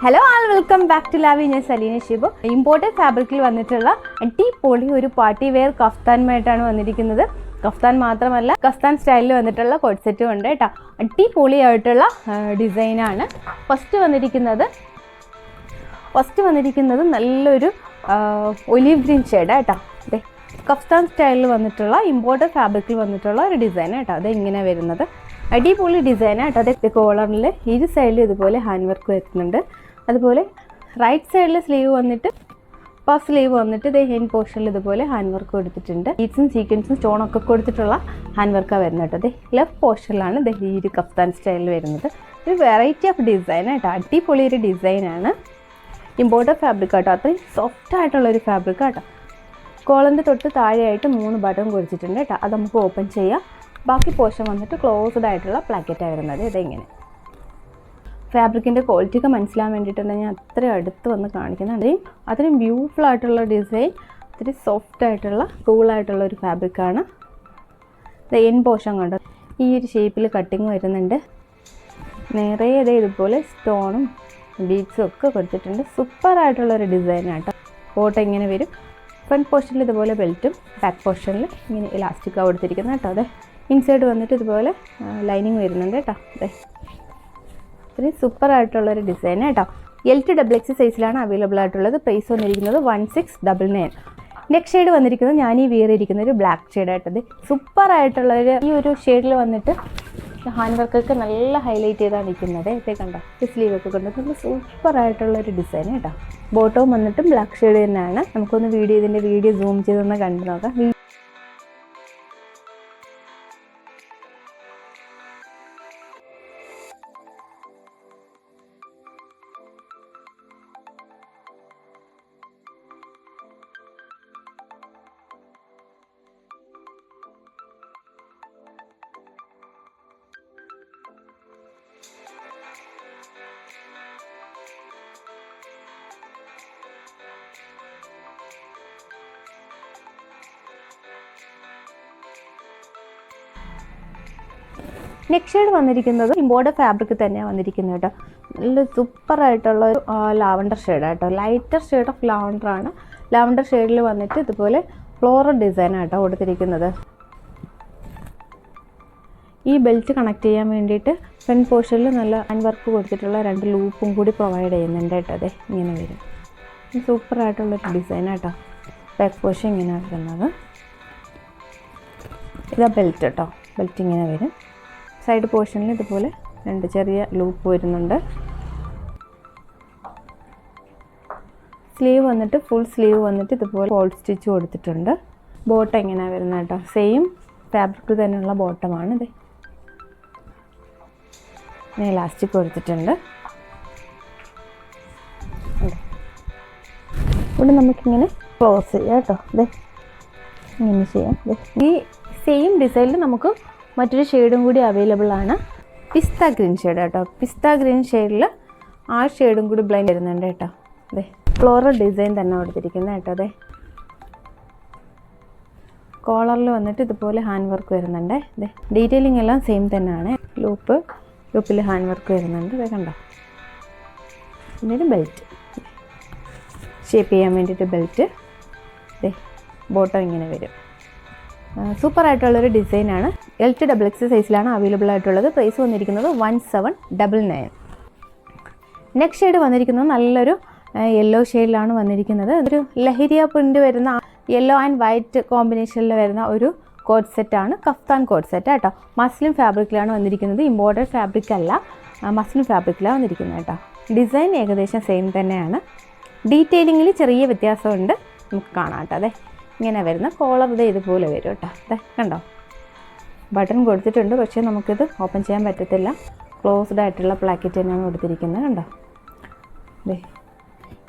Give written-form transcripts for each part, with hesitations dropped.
Hello all welcome back to ലാവി. ഞാൻ Saleena Shibu. Imported ഫാബ്രിക്കിൽ വന്നിട്ടുള്ള അടിപൊളി ഒരു പാർട്ടി വെയർ കഫ്താനുമായിട്ടാണ് വന്നിരിക്കുന്നത്. കഫ്താൻ മാത്രമല്ല, കഫ്താൻ സ്റ്റൈലിൽ വന്നിട്ടുള്ള കോട്ട് സെറ്റും ഉണ്ട് കേട്ടോ. അടിപൊളിയായിട്ടുള്ള ഡിസൈനാണ്. ഫസ്റ്റ് വന്നിരിക്കുന്നത് നല്ലൊരു ഒലിവ് ഗ്രീൻ ഷെയ്ഡ് കേട്ടോ. അതെ, കഫ്താൻ സ്റ്റൈലിൽ വന്നിട്ടുള്ള ഇമ്പോർട്ടഡ് ഫാബ്രിക്കിൽ വന്നിട്ടുള്ള ഒരു ഡിസൈൻ കേട്ടോ. അത് ഇങ്ങനെ വരുന്നത് അടിപൊളി ഡിസൈനാണ് കേട്ടോ. അത് കോളറിൽ ഇരു സൈഡിലും ഇതുപോലെ ഹാൻഡ് വർക്ക് വരുന്നുണ്ട്. അതുപോലെ റൈറ്റ് സൈഡിൽ സ്ലീവ് വന്നിട്ട് പഫ് സ്ലീവ് വന്നിട്ട് ഇതേ ഹെൻ പോർഷനിൽ ഇതുപോലെ ഹാൻഡ് വർക്ക് കൊടുത്തിട്ടുണ്ട്. ബീഡ്സും സീക്വൻസും സ്റ്റോണൊക്കെ കൊടുത്തിട്ടുള്ള ഹാൻഡ് വർക്കാണ് വരുന്നത് കേട്ടോ. അതെ, ലെഫ്റ്റ് പോർഷനിലാണ് ഇത് ഈ ഒരു കഫ്താൻ സ്റ്റൈലിൽ വരുന്നത്. ഒരു വെറൈറ്റി ഓഫ് ഡിസൈൻ കേട്ടോ. അടിപൊളി ഒരു ഡിസൈനാണ്. ഇമ്പോർട്ടഡ് ഫാബ്രിക് കേട്ടോ. അത്രയും സോഫ്റ്റ് ആയിട്ടുള്ളൊരു ഫാബ്രിക് കേട്ടോ. കോളറിൻ്റെ തൊട്ട് താഴെയായിട്ട് 3 ബട്ടൺ കൊടുത്തിട്ടുണ്ട് കേട്ടോ. അത് നമുക്ക് ഓപ്പൺ ചെയ്യാം. ബാക്കി പോർഷൻ വന്നിട്ട് ക്ലോസ്ഡ് ആയിട്ടുള്ള പ്ലാക്കറ്റാണ് വരുന്നത്. ഇതെങ്ങനെ ഫാബ്രിക്കിൻ്റെ ക്വാളിറ്റിയൊക്കെ മനസ്സിലാൻ വേണ്ടിയിട്ടുണ്ടെങ്കിൽ ഞാൻ അത്രയും അടുത്ത് വന്ന് കാണിക്കുന്നത്. അത്രയും ബ്യൂട്ടിഫുൾ ആയിട്ടുള്ള ഡിസൈൻ, അത്രയും സോഫ്റ്റ് ആയിട്ടുള്ള കൂളായിട്ടുള്ള ഒരു ഫാബ്രിക്കാണ്. എൻ പോർഷൻ കണ്ടോ, ഈ ഒരു ഷേപ്പിൽ കട്ടിങ് വരുന്നുണ്ട്. നിറയെ ഇതുപോലെ സ്റ്റോണും ബീഡ്സും ഒക്കെ കൊടുത്തിട്ടുണ്ട്. സൂപ്പറായിട്ടുള്ളൊരു ഡിസൈനാണ് കേട്ടോ. കോട്ട് ഇങ്ങനെ വരും. ഫ്രണ്ട് പോർഷനിൽ ഇതുപോലെ ബെൽറ്റും ബാക്ക് പോർഷനിൽ ഇങ്ങനെ ഇലാസ്റ്റിക്കാണ് കൊടുത്തിരിക്കുന്നത് കേട്ടോ. അതെ, ഇൻസൈഡ് വന്നിട്ട് ഇതുപോലെ ലൈനിങ് വരുന്നുണ്ട് കേട്ടോ. അതെ, ഇത്രയും സൂപ്പറായിട്ടുള്ളൊരു ഡിസൈൻ കേട്ടോ. L2XXL സൈസിലാണ് അവൈലബിൾ ആയിട്ടുള്ളത്. പ്രൈസ് വന്നിരിക്കുന്നത് 1699. നെക്സ്റ്റ് ഷെയ്ഡ് വന്നിരിക്കുന്നത് ഞാൻ ഈ ഇരിക്കുന്ന ഒരു ബ്ലാക്ക് ഷെയ്ഡ് ആയിട്ടത്. സൂപ്പറായിട്ടുള്ളൊരു ഈ ഒരു ഷെയ്ഡിൽ വന്നിട്ട് ഹാൻഡ് വർക്കൊക്കെ നല്ല ഹൈലൈറ്റ് ചെയ്താണ് ഇരിക്കുന്നത്. ഇതേ കണ്ടോ, സ്ലീവൊക്കെ കൊണ്ട് നല്ല സൂപ്പറായിട്ടുള്ളൊരു ഡിസൈൻ കേട്ടോ. ബോട്ടവും വന്നിട്ടും ബ്ലാക്ക് ഷെയ്ഡ് തന്നെയാണ്. നമുക്കൊന്ന് ഇതിൻ്റെ വീഡിയോ സൂം ചെയ്തൊന്ന് കണ്ടു നോക്കാം. നെക്സ്റ്റ് ഷെയ്ഡ് വന്നിരിക്കുന്നത് ഇമ്പോർട്ടഡ് ഫാബ്രിക് തന്നെയാണ് വന്നിരിക്കുന്നത് കേട്ടോ. നല്ല സൂപ്പറായിട്ടുള്ള ഒരു ലാവണ്ടർ ഷെയ്ഡാണ് കേട്ടോ. ലൈറ്റർ ഷെയ്ഡ് ഓഫ് ലാവണ്ടറാണ്. ലാവണ്ടർ ഷെയ്ഡിൽ വന്നിട്ട് ഇതുപോലെ ഫ്ലോറൽ ഡിസൈനാണ് കേട്ടോ കൊടുത്തിരിക്കുന്നത്. ഈ ബെൽറ്റ് കണക്ട് ചെയ്യാൻ വേണ്ടിയിട്ട് ഫ്രണ്ട് പോർഷനിൽ നല്ല ഹാൻഡ് വർക്ക് കൊടുത്തിട്ടുള്ള 2 ലൂപ്പും കൂടി പ്രൊവൈഡ് ചെയ്യുന്നുണ്ട് കേട്ടോ. അതെ, ഇങ്ങനെ വരും. സൂപ്പറായിട്ടുള്ളൊരു ഡിസൈനാണ് കേട്ടോ. ബാക്ക് പോർഷൻ ഇങ്ങനെയാണ് വരുന്നത്. ഇതാ ബെൽറ്റ് കേട്ടോ. ബെൽറ്റ് ഇങ്ങനെ വരും. സൈഡ് പോർഷനിൽ ഇതുപോലെ 2 ചെറിയ ലൂപ്പ് വരുന്നുണ്ട്. സ്ലീവ് വന്നിട്ട് ഫുൾ സ്ലീവ് വന്നിട്ട് ഇതുപോലെ ഫോൾ സ്റ്റിച്ച് കൊടുത്തിട്ടുണ്ട്. ബോട്ടം എങ്ങനെയാണ് വരുന്നത് കേട്ടോ. സെയിം ഫാബ്രിക് തന്നെയുള്ള ബോട്ടമാണ്. ഇത് ഇലാസ്റ്റിക് കൊടുത്തിട്ടുണ്ട്. ഇവിടെ നമുക്കിങ്ങനെ ക്ലോസ് ചെയ്യാം കേട്ടോ. അതെ, ഇങ്ങനെ ചെയ്യാം. ഈ സെയിം ഡിസൈനിൽ നമുക്ക് മറ്റൊരു ഷെയ്ഡും കൂടി അവൈലബിൾ ആണ്. പിസ്ത ഗ്രീൻ ഷെയ്ഡ് കേട്ടോ. പിസ്ത ഗ്രീൻ ഷെയ്ഡിൽ ആ ഷെയ്ഡും കൂടി ബ്ലൈൻഡ് വരുന്നുണ്ട് കേട്ടോ. അതെ, ഫ്ലോറൽ ഡിസൈൻ തന്നെ കൊടുത്തിരിക്കുന്നത് കേട്ടോ. അതെ, കോളറിൽ വന്നിട്ട് ഇതുപോലെ ഹാൻഡ് വർക്ക് വരുന്നുണ്ട്. അതെ, ഡീറ്റെയിലിംഗ് എല്ലാം സെയിം തന്നെയാണ്. ലൂപ്പിൽ ഹാൻഡ് വർക്ക് വരുന്നുണ്ട്. അതെ കണ്ടോ. പിന്നീട് ബെൽറ്റ് ഷേപ്പ് ചെയ്യാൻ വേണ്ടിയിട്ട് ബെൽറ്റ്. അതെ, ബോട്ടം ഇങ്ങനെ വരും. സൂപ്പറായിട്ടുള്ളൊരു ഡിസൈനാണ്. L2XXL സൈസിലാണ് അവൈലബിൾ ആയിട്ടുള്ളത്. പ്രൈസ് വന്നിരിക്കുന്നത് 1799. നെക്സ്റ്റ് ഷെയ്ഡ് വന്നിരിക്കുന്നത് നല്ലൊരു യെല്ലോ ഷെയ്ഡിലാണ് വന്നിരിക്കുന്നത്. ഒരു ലഹരിയ പ്രിൻ്റ് വരുന്ന യെല്ലോ ആൻഡ് വൈറ്റ് കോമ്പിനേഷനിൽ വരുന്ന ഒരു കോട്ട് സെറ്റാണ്. കഫ്താൻ കോട്ട് സെറ്റ് കേട്ടോ. മസ്ലിൻ ഫാബ്രിക്കിലാണ് വന്നിരിക്കുന്നത്. ഇമ്പോർട്ടഡ് ഫാബ്രിക് അല്ല, മസ്ലിൻ ഫാബ്രിക്കിലാണ് വന്നിരിക്കുന്നത് കേട്ടോ. ഡിസൈൻ ഏകദേശം സെയിം തന്നെയാണ്. ഡീറ്റെയിലിങ്ങിൽ ചെറിയ വ്യത്യാസമുണ്ട്, നമുക്ക് കാണാം കേട്ടോ. അതെ, ഇങ്ങനെ വരുന്ന കോളർ ഇതുപോലെ വരും കേട്ടോ. അതെ കണ്ടോ, ബട്ടൺ കൊടുത്തിട്ടുണ്ട്. പക്ഷേ നമുക്കിത് ഓപ്പൺ ചെയ്യാൻ പറ്റത്തില്ല. ക്ലോസ്ഡ് ആയിട്ടുള്ള പ്ലാക്കറ്റ് തന്നെയാണ് കൊടുത്തിരിക്കുന്നത് കണ്ടോ. അതെ,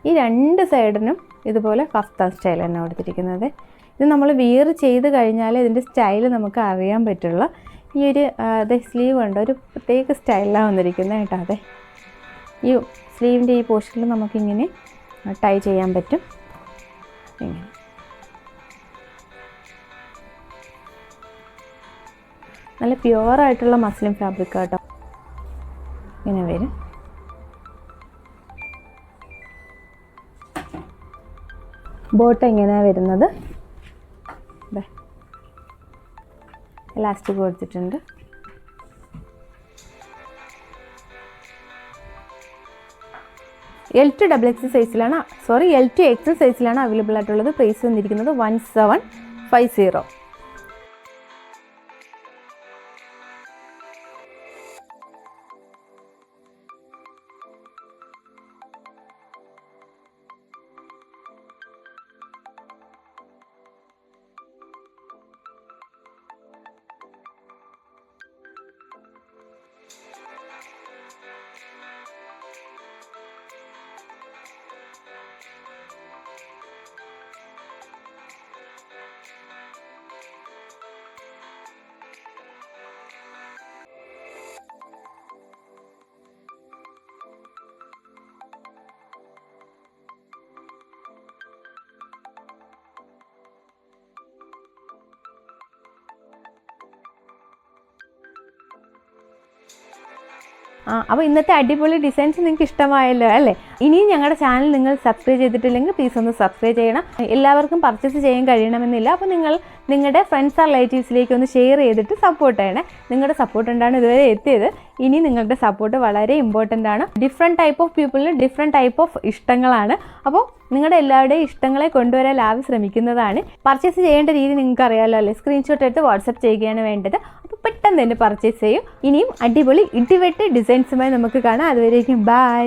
ഈ 2 സൈഡിനും ഇതുപോലെ കഫ്താൻ സ്റ്റൈൽ തന്നെ കൊടുത്തിരിക്കുന്നത്. ഇത് നമ്മൾ വിയർ ചെയ്ത് കഴിഞ്ഞാൽ ഇതിൻ്റെ സ്റ്റൈൽ നമുക്ക് അറിയാൻ പറ്റുള്ള ഈ ഒരു അതെ സ്ലീവ് ഉണ്ട്, ഒരു പ്രത്യേക സ്റ്റൈലിലാണ് വന്നിരിക്കുന്നത് കേട്ടോ. അതെ, ഈ സ്ലീവിൻ്റെ ഈ പോർഷനിൽ നമുക്കിങ്ങനെ ടൈ ചെയ്യാൻ പറ്റും. ഇങ്ങനെ നല്ല പ്യുവറായിട്ടുള്ള മസ്ലിൻ ഫാബ്രിക് കേട്ടോ. ഇങ്ങനെ വരും. ബോട്ട് എങ്ങനെയാണ് വരുന്നത്, ഇലാസ്റ്റിക് കൊടുത്തിട്ടുണ്ട്. L2XXL സൈസിലാണ്, L2XL സൈസിലാണ് അവൈലബിൾ ആയിട്ടുള്ളത്. പ്രൈസ് വന്നിരിക്കുന്നത് 1750. അപ്പോൾ ഇന്നത്തെ അടിപൊളി ഡിസൈൻസ് നിങ്ങൾക്ക് ഇഷ്ടമായല്ലോ അല്ലേ? ഇനിയും ഞങ്ങളുടെ ചാനൽ നിങ്ങൾ സബ്സ്ക്രൈബ് ചെയ്തിട്ടില്ലെങ്കിൽ പ്ലീസ് ഒന്ന് സബ്സ്ക്രൈബ് ചെയ്യണം. എല്ലാവർക്കും പർച്ചേസ് ചെയ്യാൻ കഴിയണമെന്നില്ല. അപ്പോൾ നിങ്ങൾ നിങ്ങളുടെ ഫ്രണ്ട്സ് ആർ റിലേറ്റീവ്സിലേക്ക് ഒന്ന് ഷെയർ ചെയ്തിട്ട് സപ്പോർട്ട് ചെയ്യണേ. നിങ്ങളുടെ സപ്പോർട്ട് കൊണ്ടാണ് ഇതുവരെ എത്തിയത്. ഇനി നിങ്ങളുടെ സപ്പോർട്ട് വളരെ ഇമ്പോർട്ടൻ്റ് ആണ്. ഡിഫറെൻറ്റ് ടൈപ്പ് ഓഫ് പീപ്പിളിന് ഡിഫറെൻറ്റ് ടൈപ്പ് ഓഫ് ഇഷ്ടങ്ങളാണ്. അപ്പോൾ നിങ്ങളുടെ എല്ലാവരുടെയും ഇഷ്ടങ്ങളെ കൊണ്ടുവരാൻ ലാഭം ശ്രമിക്കുന്നതാണ്. പർച്ചേസ് ചെയ്യേണ്ട രീതി നിങ്ങൾക്ക് അറിയാമല്ലോ അല്ലേ? സ്ക്രീൻഷോട്ട് എടുത്ത് വാട്സപ്പ് ചെയ്യുകയാണ് വേണ്ടത്. അപ്പോൾ പെട്ടെന്ന് തന്നെ പർച്ചേസ് ചെയ്യും. ഇനിയും അടിപൊളി ഇടിവെട്ട് ഡിസൈൻസുമായി നമുക്ക് കാണാം. അതുവരേക്കും ബൈ.